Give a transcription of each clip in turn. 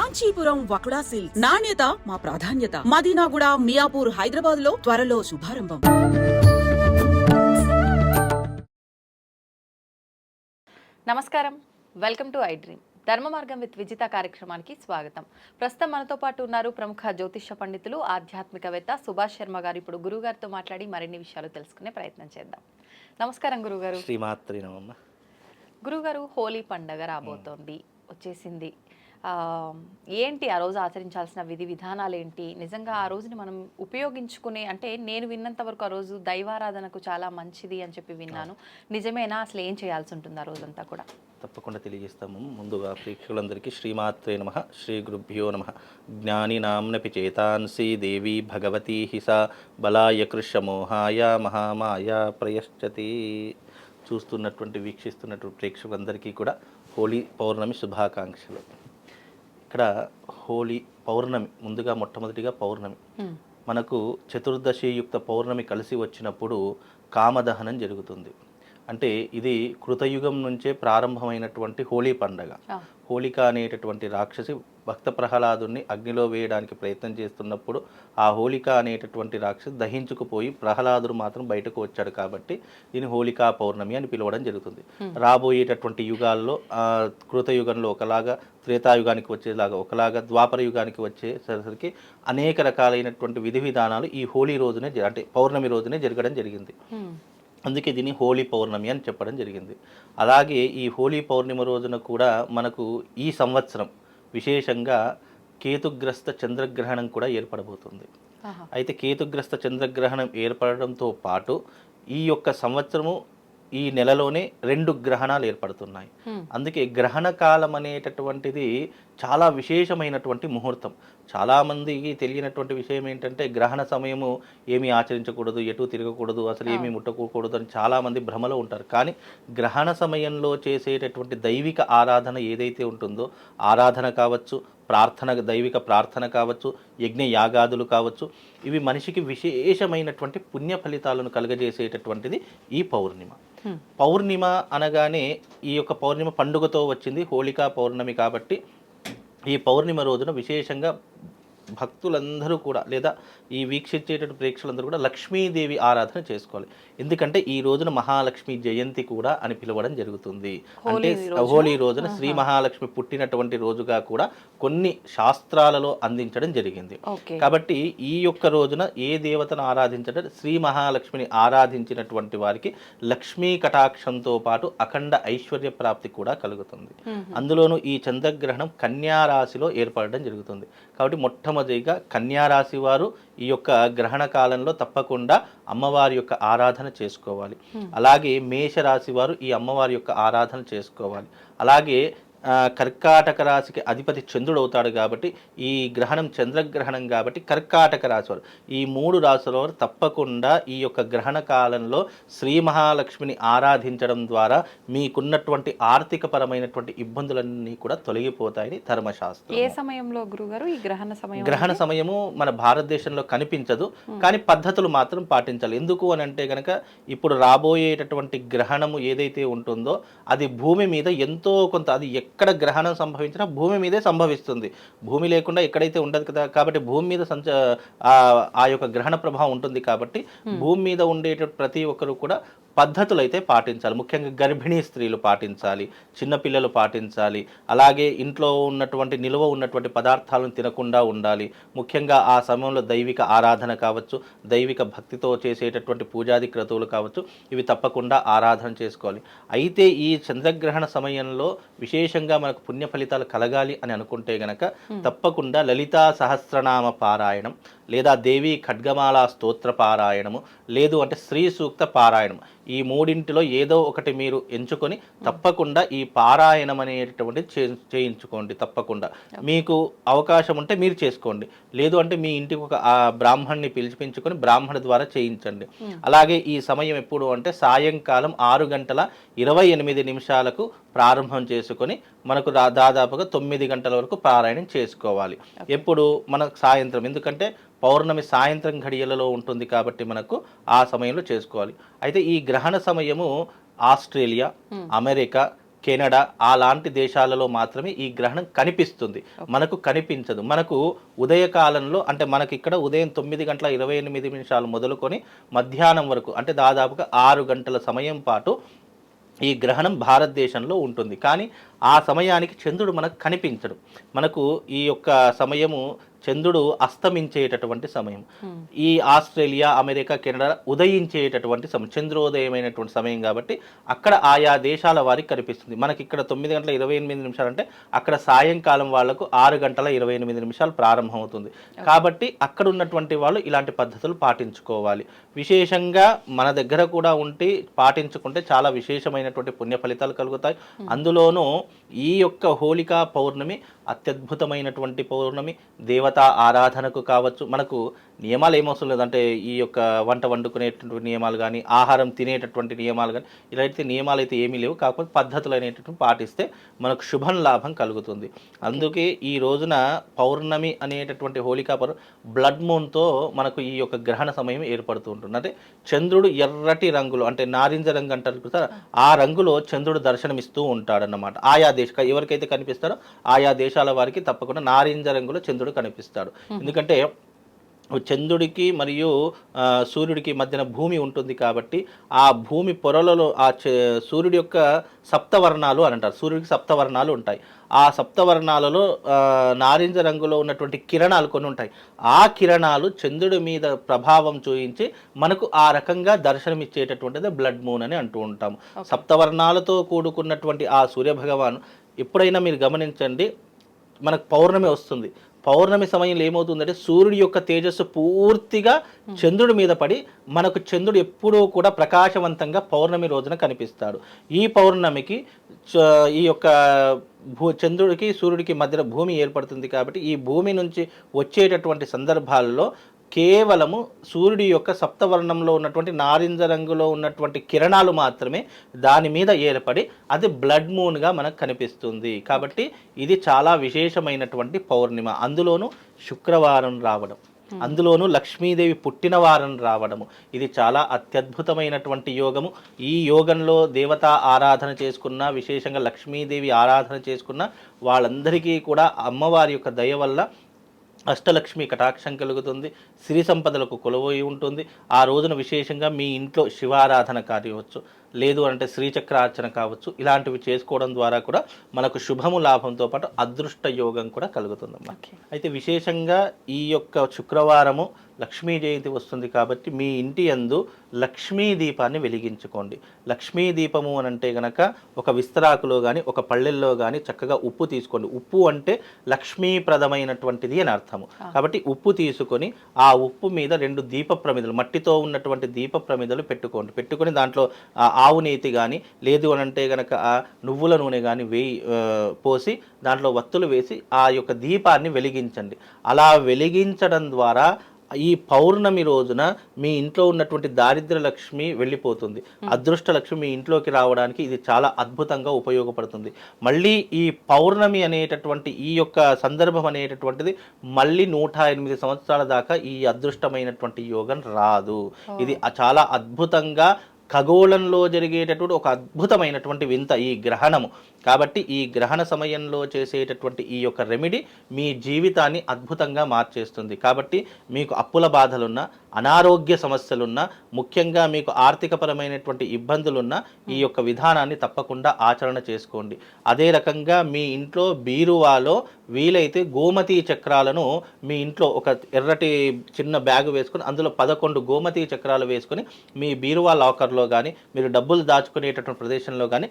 Kanchipuram వకుడా silks. నాణ్యత మా ప్రాధాన్యత. మదీనాగూడ, మియాపూర్, హైదరాబాద్ లో త్వరలో శుభారంభం. నమస్కారం, వెల్కమ్ టు ఐ డ్రీమ్. ధర్మ మార్గం విత్ విజిత కార్యక్రమానికి స్వాగతం. ప్రస్తుతం మనతో పాటు ఉన్నారు ప్రముఖ జ్యోతిష పండితులు, ఆధ్యాత్మికవేత్త సుభాష్ శర్మ గారు. ఇప్పుడు గురువు గారితో మాట్లాడి మరిన్ని విషయాలు తెలుసుకునే ప్రయత్నం చేద్దాం. నమస్కారం గురుగారు. శ్రీమాత్రి నమః. గురుగారు, హోలీ పండగ రాబోతోంది, వచ్చేసింది. ఏంటి ఆ రోజు ఆచరించాల్సిన విధి విధానాలు ఏంటి? నిజంగా ఆ రోజుని మనం ఉపయోగించుకునే, అంటే నేను విన్నంత వరకు ఆ రోజు దైవారాధనకు చాలా మంచిది అని చెప్పి విన్నాను. నిజమేనా? అసలు ఏం చేయాల్సి ఉంటుంది ఆ రోజంతా కూడా? తప్పకుండా తెలియజేస్తాము. ముందుగా ప్రేక్షకులందరికీ శ్రీమాత్రే నమః, శ్రీ గురుభ్యో నమః. జ్ఞాని నామ్నపి చేతాంసి దేవి భగవతి హిసా బలాయ కృష్ణమోహాయ మహామాయ ప్రయశ్చతి. చూస్తున్నటువంటి, వీక్షిస్తున్నటువంటి ప్రేక్షకులందరికీ కూడా హోలీ పౌర్ణమి శుభాకాంక్షలు. ఇక్కడ హోలీ పౌర్ణమి, ముందుగా మొట్టమొదటిగా పౌర్ణమి. మనకు చతుర్దశియుక్త పౌర్ణమి కలిసి వచ్చినప్పుడు కామదహనం జరుగుతుంది. అంటే ఇది కృతయుగం నుంచే ప్రారంభమైనటువంటి హోలీ పండగ. హోళిక అనేటటువంటి రాక్షసి భక్త ప్రహ్లాదుని అగ్నిలో వేయడానికి ప్రయత్నం చేస్తున్నప్పుడు ఆ హోళిక అనేటటువంటి రాక్షసి దహించుకుపోయి ప్రహ్లాదుడు మాత్రం బయటకు వచ్చాడు. కాబట్టి దీన్ని హోళికా పౌర్ణమి అని పిలవడం జరుగుతుంది. రాబోయేటటువంటి యుగాల్లో కృతయుగంలో ఒకలాగా, త్రేతాయుగానికి వచ్చేలాగా ఒకలాగా, ద్వాపర యుగానికి వచ్చేసరికి అనేక రకాలైనటువంటి విధి విధానాలు ఈ హోళీ రోజునే, అంటే పౌర్ణమి రోజునే జరగడం జరిగింది. అందుకే దీన్ని హోళీ పౌర్ణమి అని చెప్పడం జరిగింది. అలాగే ఈ హోళీ పౌర్ణమి రోజున కూడా మనకు ఈ సంవత్సరం విశేషంగా కేతుగ్రస్త చంద్రగ్రహణం కూడా ఏర్పడబోతుంది. అయితే కేతుగ్రస్త చంద్రగ్రహణం ఏర్పడడంతో పాటు ఈ యొక్క సంవత్సరము ఈ నెలలోనే 2 గ్రహణాలు ఏర్పడుతున్నాయి. అందుకే గ్రహణ కాలం అనేటటువంటిది చాలా విశేషమైనటువంటి ముహూర్తం. చాలామందికి తెలియనటువంటి విషయం ఏంటంటే, గ్రహణ సమయము ఏమీ ఆచరించకూడదు, ఎటు తిరగకూడదు, అసలు ఏమీ ముట్టకూడదు అని చాలామంది భ్రమలో ఉంటారు. కానీ గ్రహణ సమయంలో చేసేటటువంటి దైవిక ఆరాధన ఏదైతే ఉంటుందో, ఆరాధన కావచ్చు, ప్రార్థన, దైవిక ప్రార్థన కావచ్చు, యజ్ఞ యాగాదులు కావచ్చు, ఇవి మనిషికి విశేషమైనటువంటి పుణ్య ఫలితాలను కలుగజేసేటటువంటిది ఈ పౌర్ణిమ. పౌర్ణిమ అనగానే ఈ యొక్క పౌర్ణిమ పండుగతో వచ్చింది హోళికా పౌర్ణమి. కాబట్టి ఈ పౌర్ణిమ రోజున విశేషంగా భక్తులందరూ కూడా, లేదా ఈ వీక్షించేటటువంటి ప్రేక్షకులందరూ కూడా లక్ష్మీదేవి ఆరాధన చేసుకోవాలి. ఎందుకంటే ఈ రోజున మహాలక్ష్మి జయంతి కూడా అని పిలవడం జరుగుతుంది. అంటే హోళీ రోజున శ్రీ మహాలక్ష్మి పుట్టినటువంటి రోజుగా కూడా కొన్ని శాస్త్రాలలో అందించడం జరిగింది. కాబట్టి ఈ యొక్క రోజున ఏ దేవతను ఆరాధించడం, శ్రీ మహాలక్ష్మిని ఆరాధించినటువంటి వారికి లక్ష్మీ కటాక్షంతో పాటు అఖండ ఐశ్వర్య ప్రాప్తి కూడా కలుగుతుంది. అందులోనూ ఈ చంద్రగ్రహణం కన్యా రాశిలో ఏర్పడడం జరుగుతుంది. కాబట్టి మొట్టమొదటిగా కన్యారాశి వారు ఈ యొక్క గ్రహణ కాలంలో తప్పకుండా అమ్మవారి యొక్క ఆరాధన చేసుకోవాలి. అలాగే మేషరాశి వారు ఈ అమ్మవారి యొక్క ఆరాధన చేసుకోవాలి. అలాగే కర్కాటక రాశికి అధిపతి చంద్రుడు అవుతాడు. కాబట్టి ఈ గ్రహణం చంద్రగ్రహణం కాబట్టి కర్కాటక రాశి వారు, ఈ 3 రాశుల వారు తప్పకుండా ఈ యొక్క గ్రహణ కాలంలో శ్రీ మహాలక్ష్మిని ఆరాధించడం ద్వారా మీకున్నటువంటి ఆర్థిక పరమైనటువంటి ఇబ్బందులన్నీ కూడా తొలగిపోతాయని ధర్మశాస్త్రం. ఏ సమయంలో గురుగారు ఈ గ్రహణ సమయం? గ్రహణ సమయము మన భారతదేశంలో కనిపించదు, కానీ పద్ధతులు మాత్రం పాటించాలి. ఎందుకు అని అంటే కనుక, ఇప్పుడు రాబోయేటటువంటి గ్రహణము ఏదైతే ఉంటుందో అది భూమి మీద ఎంతో కొంత, అది ఎక్కడ గ్రహణం సంభవించినా భూమి మీదే సంభవిస్తుంది. భూమి లేకుండా ఎక్కడైతే ఉండదు కదా. కాబట్టి భూమి మీద ఆ యొక్క గ్రహణ ప్రభావం ఉంటుంది. కాబట్టి భూమి మీద ఉండేట ప్రతి ఒక్కరు కూడా పద్ధతులు అయితే పాటించాలి. ముఖ్యంగా గర్భిణీ స్త్రీలు పాటించాలి, చిన్నపిల్లలు పాటించాలి. అలాగే ఇంట్లో ఉన్నటువంటి నిల్వ ఉన్నటువంటి పదార్థాలను తినకుండా ఉండాలి. ముఖ్యంగా ఆ సమయంలో దైవిక ఆరాధన కావచ్చు, దైవిక భక్తితో చేసేటటువంటి పూజాది క్రతువులు కావచ్చు, ఇవి తప్పకుండా ఆరాధన చేసుకోవాలి. అయితే ఈ చంద్రగ్రహణ సమయంలో విశేషంగా మనకు పుణ్య ఫలితాలు కలగాలి అని అనుకుంటే గనక తప్పకుండా లలితా సహస్రనామ పారాయణం, లేదా దేవీ ఖడ్గమాల స్తోత్ర పారాయణము, లేదు అంటే శ్రీ సూక్త పారాయణం, ఈ 3 ఏదో ఒకటి మీరు ఎంచుకొని తప్పకుండా ఈ పారాయణం అనేటటువంటిది చేయించుకోండి. తప్పకుండా మీకు అవకాశం ఉంటే మీరు చేసుకోండి, లేదు అంటే మీ ఇంటికి ఒక బ్రాహ్మణ్ణి పిలిపించుకొని బ్రాహ్మణ ద్వారా చేయించండి. అలాగే ఈ సమయం ఎప్పుడు అంటే సాయంకాలం 6:28 ప్రారంభం చేసుకొని మనకు దాదాపుగా 9 గంటల వరకు పారాయణం చేసుకోవాలి. ఎప్పుడు మనకు సాయంత్రం, ఎందుకంటే పౌర్ణమి సాయంత్రం ఘడియలలో ఉంటుంది కాబట్టి మనకు ఆ సమయంలో చేసుకోవాలి. అయితే ఈ గ్రహణ సమయము ఆస్ట్రేలియా, అమెరికా, కెనడా అలాంటి దేశాలలో మాత్రమే ఈ గ్రహణం కనిపిస్తుంది, మనకు కనిపించదు. మనకు ఉదయకాలంలో అంటే మనకి ఇక్కడ ఉదయం 9:28 మొదలుకొని మధ్యాహ్నం వరకు అంటే దాదాపుగా 6 గంటల సమయం పాటు ఈ గ్రహణం భారతదేశంలో ఉంటుంది. కానీ ఆ సమయానికి చంద్రుడు మనకు కనిపించడు. మనకు ఈ యొక్క సమయము చంద్రుడు అస్తమించేటటువంటి సమయం. ఈ ఆస్ట్రేలియా, అమెరికా, కెనడా ఉదయించేటటువంటి సమయం, చంద్రోదయమైనటువంటి సమయం కాబట్టి అక్కడ ఆయా దేశాల వారికి కనిపిస్తుంది. మనకి ఇక్కడ 9:28 అంటే అక్కడ సాయంకాలం వాళ్లకు 6:28 ప్రారంభమవుతుంది. కాబట్టి అక్కడ ఉన్నటువంటి వాళ్ళు ఇలాంటి పద్ధతులు పాటించుకోవాలి. విశేషంగా మన దగ్గర కూడా ఉంటే పాటించుకుంటే చాలా విశేషమైనటువంటి పుణ్య ఫలితాలు కలుగుతాయి. అందులోనూ ఈ యొక్క హోళికా పౌర్ణమి అత్యద్భుతమైనటువంటి పౌర్ణమి. దేవతా ఆరాధనకు కావచ్చు, మనకు నియమాలు ఏమవసరం లేదంటే ఈ యొక్క వంట వండుకునేటటువంటి నియమాలు కానీ, ఆహారం తినేటటువంటి నియమాలు కానీ, ఇలాంటి నియమాలు అయితే ఏమీ లేవు. కాకపోతే పద్ధతులు అనేటటువంటి పాటిస్తే మనకు శుభం లాభం కలుగుతుంది. అందుకే ఈ రోజున పౌర్ణమి అనేటటువంటి హోళికా పౌర్ణమి బ్లడ్ మూన్తో మనకు ఈ యొక్క గ్రహణ సమయం ఏర్పడుతూ ఉంటుంది. అంటే చంద్రుడు ఎర్రటి రంగులో అంటే నారింజ రంగు అంటారు కదా, ఆ రంగులో చంద్రుడు దర్శనమిస్తూ ఉంటాడన్నమాట. ఆయా ఎవరికైతే కనిపిస్తారో ఆయా దేశాల వారికి తప్పకుండా నారింజ రంగులో చంద్రుడు కనిపిస్తాడు. ఎందుకంటే చంద్రుడికి మరియు సూర్యుడికి మధ్యన భూమి ఉంటుంది కాబట్టి ఆ భూమి పొరలలో సూర్యుడి యొక్క సప్తవర్ణాలు అని అంటారు. సూర్యుడికి సప్తవర్ణాలు ఉంటాయి. ఆ సప్తవర్ణాలలో నారింజ రంగులో ఉన్నటువంటి కిరణాలు కొన్ని ఉంటాయి. ఆ కిరణాలు చంద్రుడి మీద ప్రభావం చూయించి మనకు ఆ రకంగా దర్శనమిచ్చేటటువంటిది బ్లడ్ మూన్ అని అంటూ ఉంటాము. సప్తవర్ణాలతో కూడుకున్నటువంటి ఆ సూర్యభగవాను ఎప్పుడైనా మీరు గమనించండి, మనకు పౌర్ణమి వస్తుంది. పౌర్ణమి సమయంలో ఏమవుతుందంటే సూర్యుడి యొక్క తేజస్సు పూర్తిగా చంద్రుడి మీద పడి మనకు చంద్రుడు ఎప్పుడూ కూడా ప్రకాశవంతంగా పౌర్ణమి రోజున కనిపిస్తాడు. ఈ పౌర్ణమికి ఈ యొక్క చంద్రుడికి సూర్యుడికి మధ్యలో భూమి ఏర్పడుతుంది కాబట్టి ఈ భూమి నుంచి వచ్చేటటువంటి సందర్భాల్లో కేవలము సూర్యుడి యొక్క సప్తవర్ణంలో ఉన్నటువంటి నారింజ రంగులో ఉన్నటువంటి కిరణాలు మాత్రమే దాని మీద ఏర్పడి అది బ్లడ్ మూన్గా మనకు కనిపిస్తుంది. కాబట్టి ఇది చాలా విశేషమైనటువంటి పౌర్ణిమ. అందులోనూ శుక్రవారం రావడం, అందులోనూ లక్ష్మీదేవి పుట్టిన వారం రావడము, ఇది చాలా అత్యద్భుతమైనటువంటి యోగము. ఈ యోగంలో దేవతా ఆరాధన చేసుకున్న, విశేషంగా లక్ష్మీదేవి ఆరాధన చేసుకున్న వాళ్ళందరికీ కూడా అమ్మవారి యొక్క దయ వల్ల అష్టలక్ష్మి కటాక్షం కలుగుతుంది, సిరి సంపదలకు కొలువై ఉంటుంది. ఆ రోజున విశేషంగా మీ ఇంట్లో శివారాధన కావచ్చు, లేదు అంటే శ్రీచక్రార్చన కావచ్చు, ఇలాంటివి చేసుకోవడం ద్వారా కూడా మనకు శుభము లాభంతో పాటు అదృష్ట యోగం కూడా కలుగుతుందమ్మా. అయితే విశేషంగా ఈ యొక్క శుక్రవారము లక్ష్మీ జయంతి వస్తుంది కాబట్టి మీ ఇంటి యందు లక్ష్మీ దీపాన్ని వెలిగించుకోండి. లక్ష్మీ దీపము అని అంటే గనక ఒక విస్తరాకులో కానీ ఒక పళ్ళెల్లో కానీ చక్కగా ఉప్పు తీసుకోండి. ఉప్పు అంటే లక్ష్మీప్రదమైనటువంటిది అని అర్థము. కాబట్టి ఉప్పు తీసుకొని ఆ ఉప్పు మీద 2 దీప ప్రమిదలు, మట్టితో ఉన్నటువంటి దీప ప్రమిదలు పెట్టుకొని దాంట్లో ఆవు నేతి కానీ లేదు అని అంటే గనక నువ్వుల నూనె కానీ పోసి దాంట్లో వత్తులు వేసి ఆ యొక్క దీపాన్ని వెలిగించండి. అలా వెలిగించడం ద్వారా ఈ పౌర్ణమి రోజున మీ ఇంట్లో ఉన్నటువంటి దారిద్ర్య లక్ష్మి వెళ్ళిపోతుంది. అదృష్ట లక్ష్మి మీ ఇంట్లోకి రావడానికి ఇది చాలా అద్భుతంగా ఉపయోగపడుతుంది. మళ్ళీ ఈ పౌర్ణమి అనేటటువంటి ఈ యొక్క సందర్భం అనేటటువంటిది మళ్ళీ 108 సంవత్సరాల దాకా ఈ అదృష్టమైనటువంటి యోగం రాదు. ఇది చాలా అద్భుతంగా ఖగోళంలో జరిగేటటువంటి ఒక అద్భుతమైనటువంటి వింత ఈ గ్రహణము. కాబట్టి ఈ గ్రహణ సమయంలో చేసేటటువంటి ఈ యొక్క రెమెడీ మీ జీవితాన్ని అద్భుతంగా మార్చేస్తుంది. కాబట్టి మీకు అప్పుల బాధలున్నా, అనారోగ్య సమస్యలున్నా, ముఖ్యంగా మీకు ఆర్థికపరమైనటువంటి ఇబ్బందులున్నా ఈ యొక్క విధానాన్ని తప్పకుండా ఆచరణ చేసుకోండి. అదే రకంగా మీ ఇంట్లో బీరువాలో వీలైతే గోమతి చక్రాలను మీ ఇంట్లో ఒక ఎర్రటి చిన్న బ్యాగు వేసుకొని అందులో 11 గోమతి చక్రాలు వేసుకొని మీ బీరువా లాకర్లో కానీ మీరు డబ్బులు దాచుకునేటటువంటి ప్రదేశంలో కానీ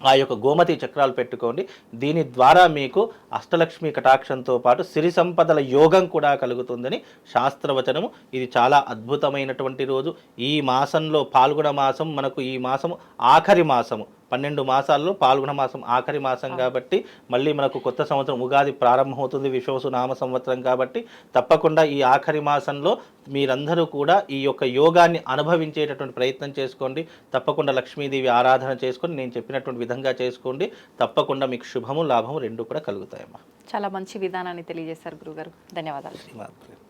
ఆ యొక్క గోమతి చక్రాలు పెట్టుకోండి. దీని ద్వారా మీకు అష్టలక్ష్మి కటాక్షంతో పాటు సిరి సంపదల యోగం కూడా కలుగుతుందని శాస్త్రవచనము. ఇది చాలా అద్భుతమైనటువంటి రోజు. ఈ మాసంలో పాల్గొన మాసం మనకు ఈ మాసము ఆఖరి మాసము. 12 మాసాల్లో పాల్గొన మాసం ఆఖరి మాసం కాబట్టి మళ్ళీ మనకు కొత్త సంవత్సరం ఉగాది ప్రారంభమవుతుంది, విశ్వవసు నామ సంవత్సరం కాబట్టి తప్పకుండా ఈ ఆఖరి మాసంలో మీరందరూ కూడా ఈ యొక్క యోగాన్ని అనుభవించేటటువంటి ప్రయత్నం చేసుకోండి. తప్పకుండా లక్ష్మీదేవి ఆరాధన చేసుకొని నేను చెప్పినటువంటి విధంగా చేసుకోండి. తప్పకుండా మీకు శుభము లాభము 2 కూడా కలుగుతాయమ్మా. చాలా మంచి విధానాన్ని తెలియజేశారు గురుగారు. ధన్యవాదాలు.